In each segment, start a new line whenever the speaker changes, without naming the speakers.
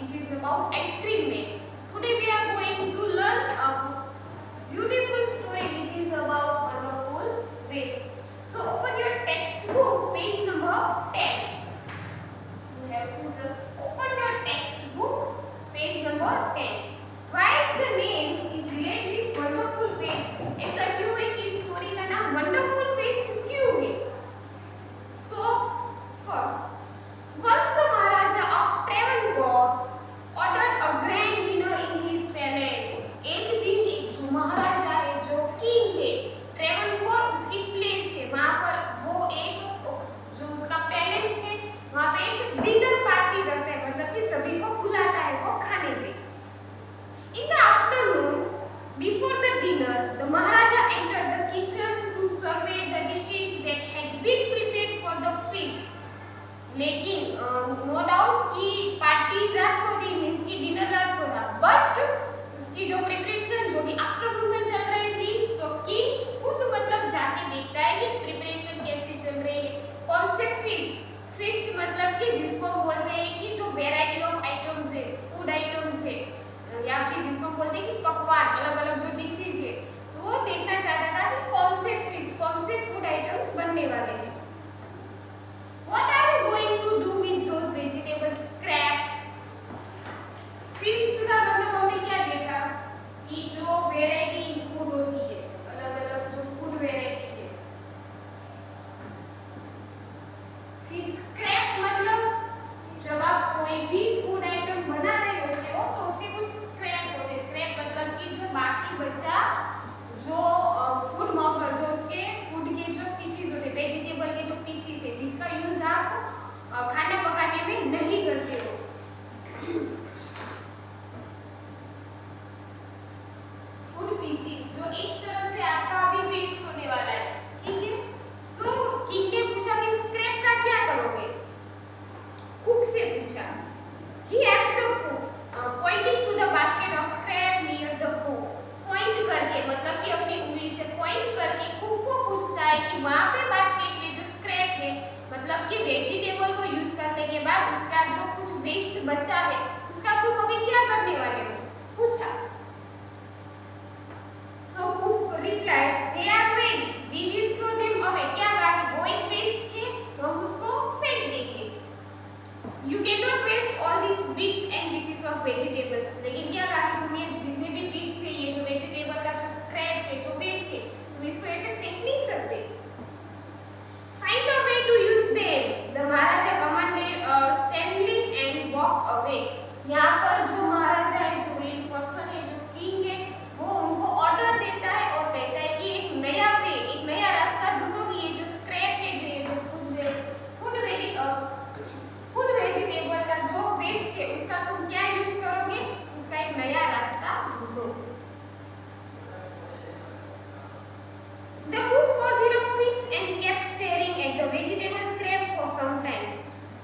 which is about ice cream man. Today we are going to learn a beautiful story which is about wonderful waste. So open your textbook, page number 10. You have to just open your textbook, page number 10. Why the name is related with wonderful waste? ऐसा क्यों है कि story का नाम wonderful waste क्यों है? So first, once the Maharaja of Travancore ordered a grand dinner in his palace. एक दिन एक जो महाराजा है, जो किंग है, ट्रेवनकोर उसकी प्लेस है, वहाँ पर वो एक जो उसका पैलेस है, वहाँ पे एक डिनर पार्टी रखता है, मतलब कि सभी को बुलाता है वो खाने पे. In the afternoon, before the dinner, the Maharaja entered the kitchen to survey the dishes that had been prepared for the feast. लेकिन नो डाउट कि पार्टी रात को थी, मीन्स कि डिनर रात को था, बट उसकी जो प्रिपरेशन जो भी आफ्टरनून में चल रही थी, सो कि खुद मतलब जाके देखता है कि प्रिपरेशन कैसी चल रही है, कौन से फीस्ट. फीस्ट मतलब कि जिसको बोलते हैं कि जो वेराइटी ऑफ आइटम्स है, फूड आइटम्स है, या फिर जिसको बोलते हैं कि पकवान, अलग अलग जो डिशेज है, तो वो देखना चाहता था कि कौन से फीस्ट, कौन से फूड आइटम्स बनने वाले हैं. What are you going to do with those vegetables scrap? Feast का मतलब हमने क्या देखा कि जो वेराइटी फूड होती है, अलग अलग जो फूड वेराइटी है. फिर स्क्रैप मतलब जब आप कोई भी फूड आइटम बना रहे होते हो तो उसके कुछ स्क्रैप होते हैं. स्क्रैप मतलब कि जो बाकी बचा जो फूड जो उसके फूड के जो पीसीज होते हैं, वेजिटेबल के जो पीसीज है, जिसका यूज आप खाना पकाने में नहीं करते हो. फूड पीसीज जो एक तरह से आपका अभी वेस्ट होने वाला है, ठीक है. सो किंग ने पूछा कि स्क्रैप का क्या करोगे? कुक से पूछा. He asked the cook, pointing to the basket of scrap near the cook. Point करके मतलब कि अपनी उंगली से पॉइंट करके कुक को पूछता है कि वहाँ पे बास्केट में जो स्क्रैप है, मतलब कि वेजिटेबल को यूज करने के बाद उसका जो कुछ वेस्ट बचा है, उसका तुम अभी क्या करने वाले हो? पूछा. So cook replied, they are waste. We will throw them away. क्या कहा? वो एक वेस्ट है, तो हम उसको फेंक देंगे. You cannot waste all these bits and pieces of vegetables. लेकिन क्या कहा कि तुम ये जितने भी bits है, ये जो वेजिटेबल का जो स्क्रैप है, जो वेस्ट है, तुम इसको ऐसे फेंक नहीं सकते. Find a way to use them. The Maharaja commanded sternly and walked away. यहाँ पर जो महाराजा है, जो रूलिंग पर्सन है, जो किंग है, वो उनको ऑर्डर देता है और कहता है कि एक नया वे, एक नया रास्ता ढूंढो. ये जो स्क्रैप है, जो ये जो फूड वेजिटेबल का जो वेस्ट है, उसका तुम क्या यूज करोगे? उसका एक नया रास्ता ढूंढो. The cook was in a fix and kept staring at the vegetable scrap for some time.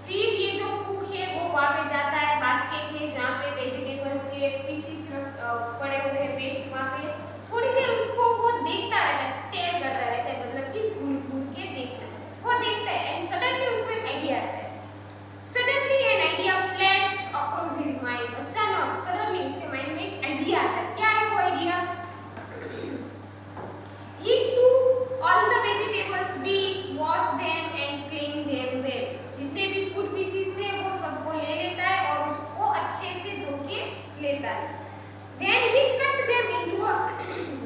फिर ये जो कुक है वो वहाँ पे जाता है बास्केट में जहाँ पे वेजिटेबल्स के पीसेस पड़े हुए हैं, वेस्ट, वहाँ पे थोड़ी देर उसको वो देखता रहता है, स्टेयर करता रहता है, मतलब कि घूर घूर के देखना. वो देखता है एंड सडनली उसको एक आइडिया आता है. Suddenly an idea flashed across his mind. अचानक सडनली उसके माइंड में एक आइडिया आता है. क्या है वो idea? He took all the vegetables, beets, washed them and cleaned them well. जितने भी फूड पीसेस थे वो सबको ले लेता है और उसको अच्छे से धो के लेता है. Then he cut them into a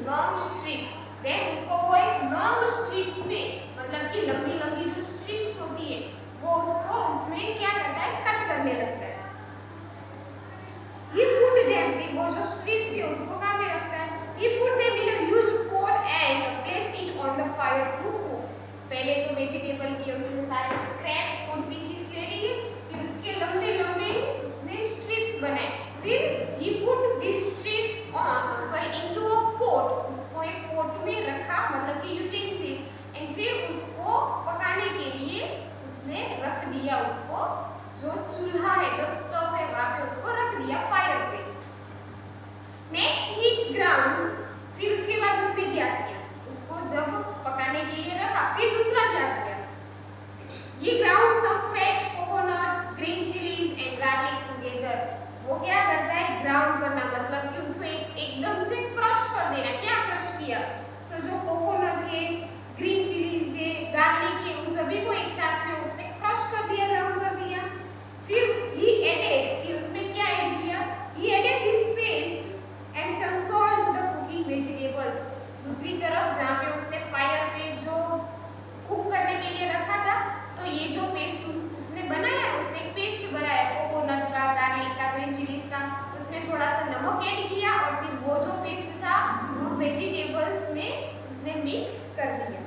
long strips. Then उसको वो एक long strips में, मतलब कि लंबी लंबी जो स्ट्रिप्स होती है, वो उसको उसमें क्या करता है? कट करने लगता है. He put them, फिर वो जो स्ट्रिप्स है उसको कहाँ पे रखता है? He put them in a huge pot and placed it on the fire to cook. पहले तो वेजिटेबल के उसने सारे स्क्रैप फूड पीसेस ले लिए, फिर उसके लंबे लंबे उसने स्ट्रिप्स बनाए. फिर he put these strips into a pot. उसको एक पोट में रखा, मतलब कि यूटेंसिल, एंड फिर उसको पकाने के लिए उसने रख दिया. उसको जो चूल्हा है, जो स्टोव है, वहाँ पे उसको रख दिया फायर पे. नेक्स्ट ही ग्राउंड. फिर उसके बाद उसने क्या किया? उसको जब पकाने के लिए रखा, फिर दूसरा क्या किया? He ground some fresh coconut, green chilies and garlic together. वो ग्राउंड करना मतलब कि उसको एकदम से क्रश कर देना। क्या क्रश किया? सो जो कोकोनट है, ग्रीन चिलीज है, गार्लिक है, उन सभी को एक साथ में उसने क्रश कर दिया, ग्राउंड कर दिया। फिर फिर उसमें क्या ऐड किया? He added this paste and some salt to the cooking vegetables. दूसरी तरफ जहाँ पे उसने फायर पे जो कुक करने के लिए रखा था, तो ये जो पेस्ट उसने बनाया, उसने एक पेस्ट बनाया कोकोनट का, गार्लिक का, ग्रीन चिलीज का, उसमें थोड़ा सा नमक ऐड किया और फिर वो जो पेस्ट था वो वेजिटेबल्स में उसने मिक्स कर दिया।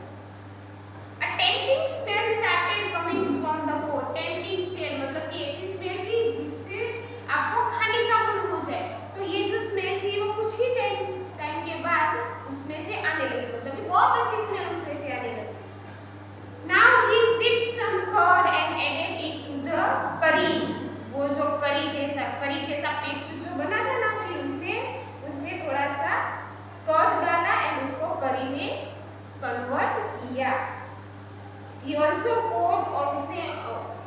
A tempting smell started coming from the pot. Tempting smell मतलब कि ऐसी स्मेल थी जिससे आपको खाने का मन हो जाए। तो ये जो स्मेल थी वो कुछ ही टाइम के बाद उसमें से आने लगी, मतलब बहुत अच्छी स्मेल उसमें से आने लगी। Now he whipped some curd and added it to the curry. वो जो करी जैसा पेस्ट जो बना था ना, फिर उसमें थोड़ा सा कर्ड डाला एंड उसको करी में कन्वर्ट किया। He also poured और उसने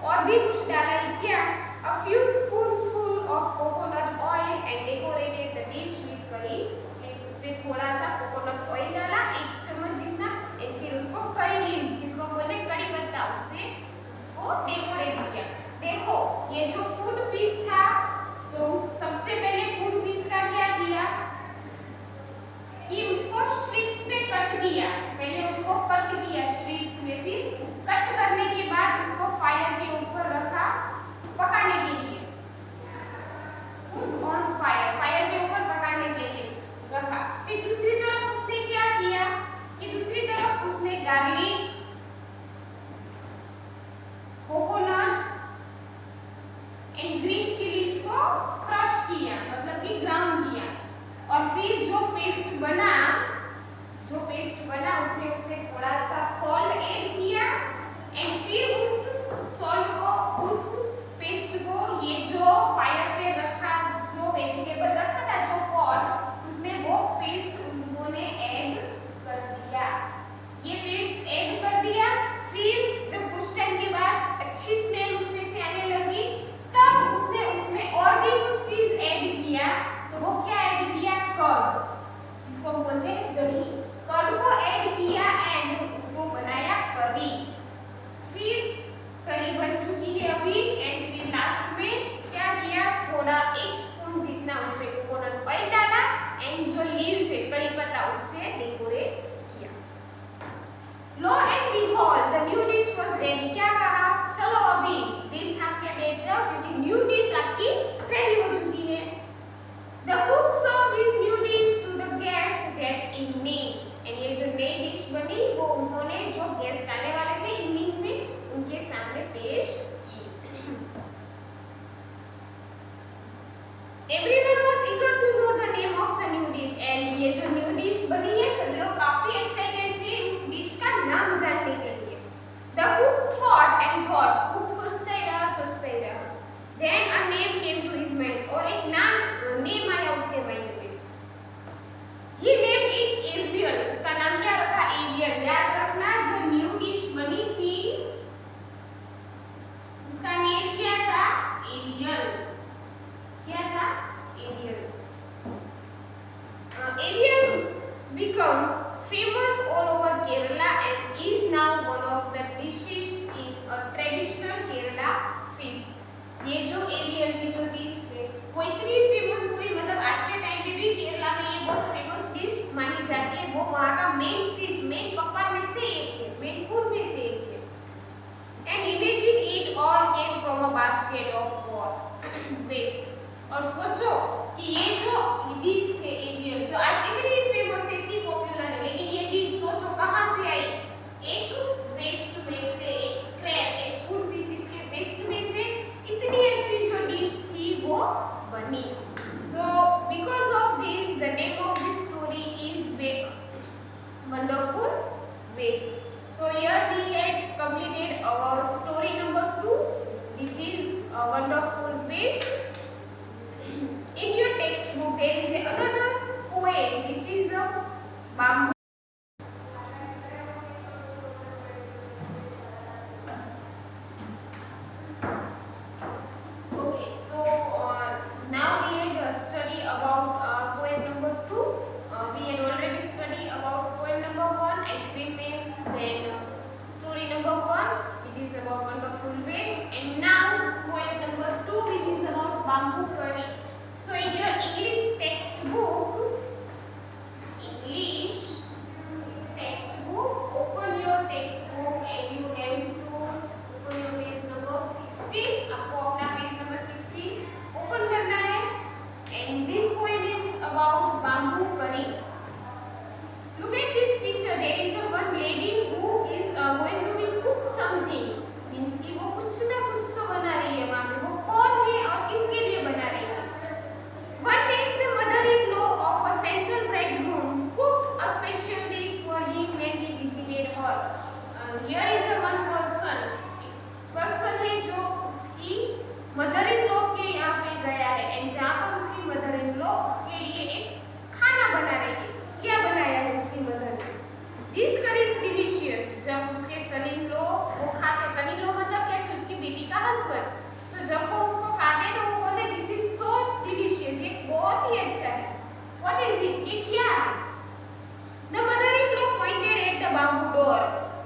और भी कुछ डाला है क्या? A few spoonful of coconut oil and decorated the dish with curry leaves. उसने थोड़ा सा कोकोनट ऑयल डाला, 1 चम्मच जितना, और फिर उसको करी लीव्स जिसको बोलते हैं कड़ी पत्ता, उससे उसको डेकोरेट किया। देखो ये जो फूड पीस था, तो सबसे पहले फूड पीस का क्या किया कि उसको स्ट्रिप्स में कट किया। पहले उसको कट किया स्ट्रिप्स में, फिर कट करने के बाद उसको फायर के ऊपर रखा पकाने के लिए। पुट ऑन फायर के ऊपर पकाने के लिए रखा। फिर दूसरी तरफ उसने क्या किया कि दूसरी तरफ उसने garlic, coconut and green chillies को क्रश किया, मतलब कि ग्राउंड किया। और फिर जो पेस्ट बना उसमें उसने थोड़ा सा सॉल्ट ऐड किया एंड फिर उस सॉल्ट को, उस पेस्ट को, ये जो फायर पे रखा जो वेजिटेबल रखा था जो पॉट, उसमें वो पेस्ट उन्होंने ऐड कर दिया। ये पेस्ट ऐड कर दिया। फिर जब कुछ टाइम के बाद अच्छी स्मेल उसमें से आने लगी, तब उसने उसमें और भी कुछ चीज ऐड किया। तो वो क्या ऐड किया? कर्ड, जिसको बोलते हैं दही। कर्ड को ऐड किया एंड उसको बनाया करी। फिर करी बन चुकी है अभी, एंड फिर लास्ट में क्या किया? थोड़ा 1 स्पून जितना उसमें कोकोनट ऑयल डाला एंड जो लीव्स है करी पत्ता, उससे डेकोरेट किया। Lo and behold the new dish was ready. क्या कहा? चलो अभी दिल थाम के बैठ जाओ क्योंकि न्यू डिश आपकी रेडी हो चुकी है। The cook served this new dish to the guest that evening. And ये जो नई डिश बनी वो उन्होंने जो गेस्ट आने वाले थे इवनिंग में उनके सामने पेश की। Everyone was eager to know the name of the new dish. And ये जो न्यू डिश बनी है, सब लोग काफी एक्साइटेड थे उस डिश का नाम जानने के लिए। The cook thought and thought. cook सोचता ही रहा। Then a name came to his mind. और एक नेम आया उसके माइंड में। He named it Ariel. उसका नाम क्या रखा? Ariel। याद रखना जो न्यू डिश बनी थी उसका नेम क्या था? Ariel। क्या था? Ariel। Ariel become famous all over Kerala and is now one of the dishes in a traditional Kerala feast. ये जो एरियल की जो डिश है वो इतनी फेमस हुई, मतलब आज के टाइम पे भी केरला में ये बहुत फेमस डिश मानी जाती है। वो वहाँ का मेन फिश, मेन पकवान में से एक है, मेन फूड में से एक है। And imagine it all came from a basket of waste. और सोचो कि ये जो डिश है एरियल, जो आज इतनी फेमस है, इतनी पॉपुलर है, लेकिन ये डिश सोचो कहाँ से आई? एक वेस्ट में से, एक स्क्रैप, एक फूड पीसेस के वेस्ट में से इतनी अच्छी जो डिश थी वो बनी। So because of this, the name of this story is Wonderful Waste. So here we had completed our story number 2, which is Wonderful Waste. In your textbook there is another poem which is Bamboo. Now we had studied is about wonderful waste. And now poem number 2, which is about bamboo curry. So in your English textbook, open your textbook and you have to open your page number 16. आपको अपना page number 16 open करना है. And this poem is about bamboo curry. Look at this picture. There is a one lady who is going to be cook something. Means कि वो कुछ ना कुछ तो बना रही है वहाँ पे. वो कौन है और किसके लिए बना रही है? One day the mother-in-law of a central bridegroom cooked a special dish for him when he visited her. Here is a one person. Person है जो उसकी mother-in-law के यहाँ पे गया है. And जहाँ पर उसकी mother-in-law उसके लिए एक खाना बना रही है. क्या बनाया है उसकी मदर ने? This curry is delicious. जब उसके son-in-law वो खाते, son-in-law मतलब क्या कि उसकी बेटी का husband. तो जब वो उसको खाते हैं तो वो बोलते हैं this is so delicious. ये बहुत ही अच्छा है. What is it? ये क्या है? The mother-in-law pointed at the bamboo door.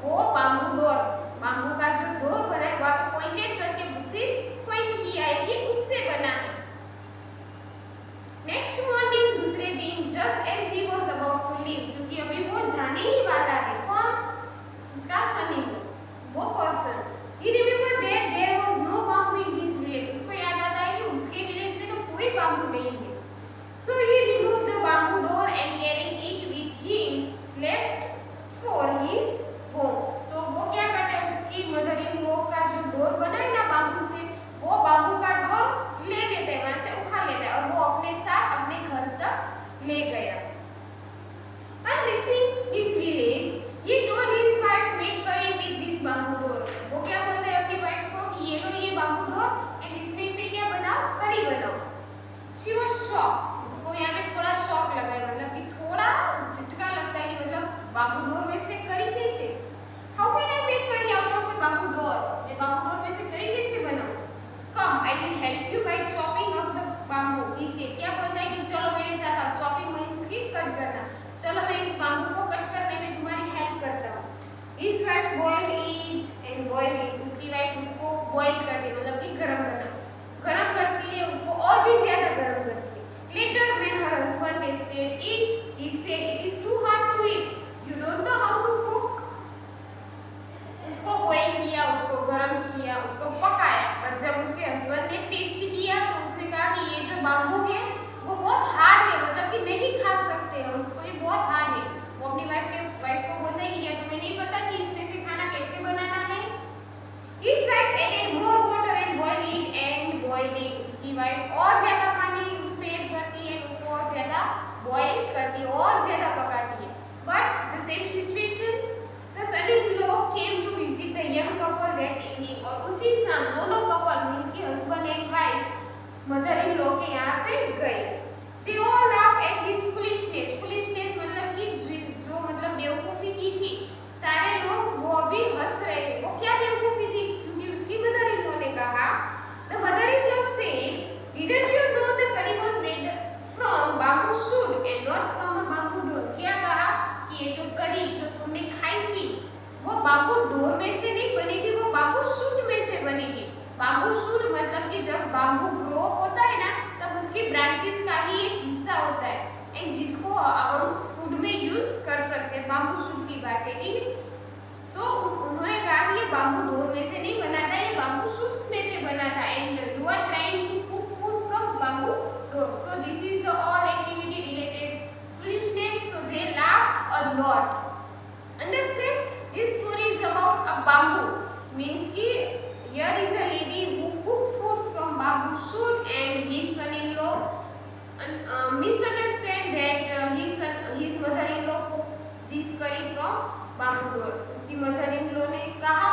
वो bamboo door, bamboo का जो door बना है वहाँ पे pointed करके सिर्फ point किया है कि उससे बना है. Next morning, दूसरे दिन, just as he was about to leave, क्योंकि अभी वो जाने ही वाला है. कौन? उसका son-in-law, वो person. He remembered that there was no bamboo in his village. उसको याद आता है कि उसके village में तो कोई bamboo नहीं है. So he removed the bamboo door and carrying it with him, left for his home. तो वो क्या करता है? उसकी mother-in-law का जो door बना है ना bamboo से, वो bamboo का door ले लेता है, वहाँ से उठा लेता है और वो अपने साथ अपने घर तक ले गया. On reaching his village, he told his wife, make curry with this bamboo door. वो क्या बोलते हैं अपनी वाइफ को कि ये लो ये bamboo door and इसमें से क्या बनाओ? करी बनाओ. She was shocked. उसको यहाँ पे थोड़ा शॉक लगा है, मतलब कि थोड़ा झटका लगता है कि मतलब bamboo door में से करी कैसे? How can I make curry out of a bamboo door? मैं bamboo door में से करी कैसे बनाऊँ? Come, I will help you by chopping off the bamboo. इसे क्या बोलता है कि चलो मेरे साथ आप chopping means की कट करना. चलो मैं इस bamboo को कट करने में तुम्हारी हेल्प करता हूँ. His wife boiled it and boiled it. उसकी वाइफ उसको boil करती है, मतलब कि गरम करती है, उसको और भी ज्यादा गरम करती है. Later, when her husband tasted it, he said, "It is too hard to eat. You don't know how to cook." उसको boil किया, उसको गरम किया, उसको पकाया. और जब उसके हस्बैंड ने टेस्ट किया तो उसने कहा कि ये जो बाम्बू है वो बहुत हार्ड है, मतलब कि नहीं खा सकते और उसको ये बहुत हार्ड है. वो अपनी वाइफ को बोलता है कि क्या तुम्हें नहीं पता कि इसमें से खाना कैसे बनाना है? His wife added more water and boiled it and boiled it. उसकी वाइफ और ज्यादा पानी उसमें ऐड करती है, उसको और ज्यादा बॉईल करती है, और ज्यादा पकाती है. But the same situation, the son-in-law came to visit the young couple that evening. और उसी शाम दोनों कपल मींस कि हस्बैंड एंड वाइफ मदर-इन-लॉ के यहाँ पे गए. They all laughed at his foolishness. Foolishness मतलब कि जो मतलब बेवकूफी की थी. सारे लोग वो अभी हंस रहे थे. वो क्या बेवकूफी थी? क्योंकि उसकी मदर-इन-लॉ ने कहा, The mother-in-law said, Didn't you know the curry was made from bamboo shoot and not from a bamboo door? क्या कहा कि ये जो करी जो तुमने खाई थी वो बाम्बू डोर में से नहीं बनी थी, वो बाम्बू शूट में से बनी थी. बाम्बू शूट मतलब कि जब बाम्बू ग्रो होता है ना तब उसकी ब्रांचेस का ही एक हिस्सा होता है एंड जिसको हम फूड में यूज कर सकते हैं. बाम्बू शूट की बात है, ठीक है. तो उन्होंने कहा कि ये बाम्बू डोर में से नहीं बना था, ये बाम्बू शूट्स में से बना था and you are trying to cook food from bamboo door. So this is the all activity related foolishness. So they laugh a lot. Understand? This story is about a bamboo. Means कि here is a lady who cook food from bamboo shoot and his son-in-law misunderstand that his mother-in-law cooked this curry from bamboo door. उसकी mother-in-law ने कहा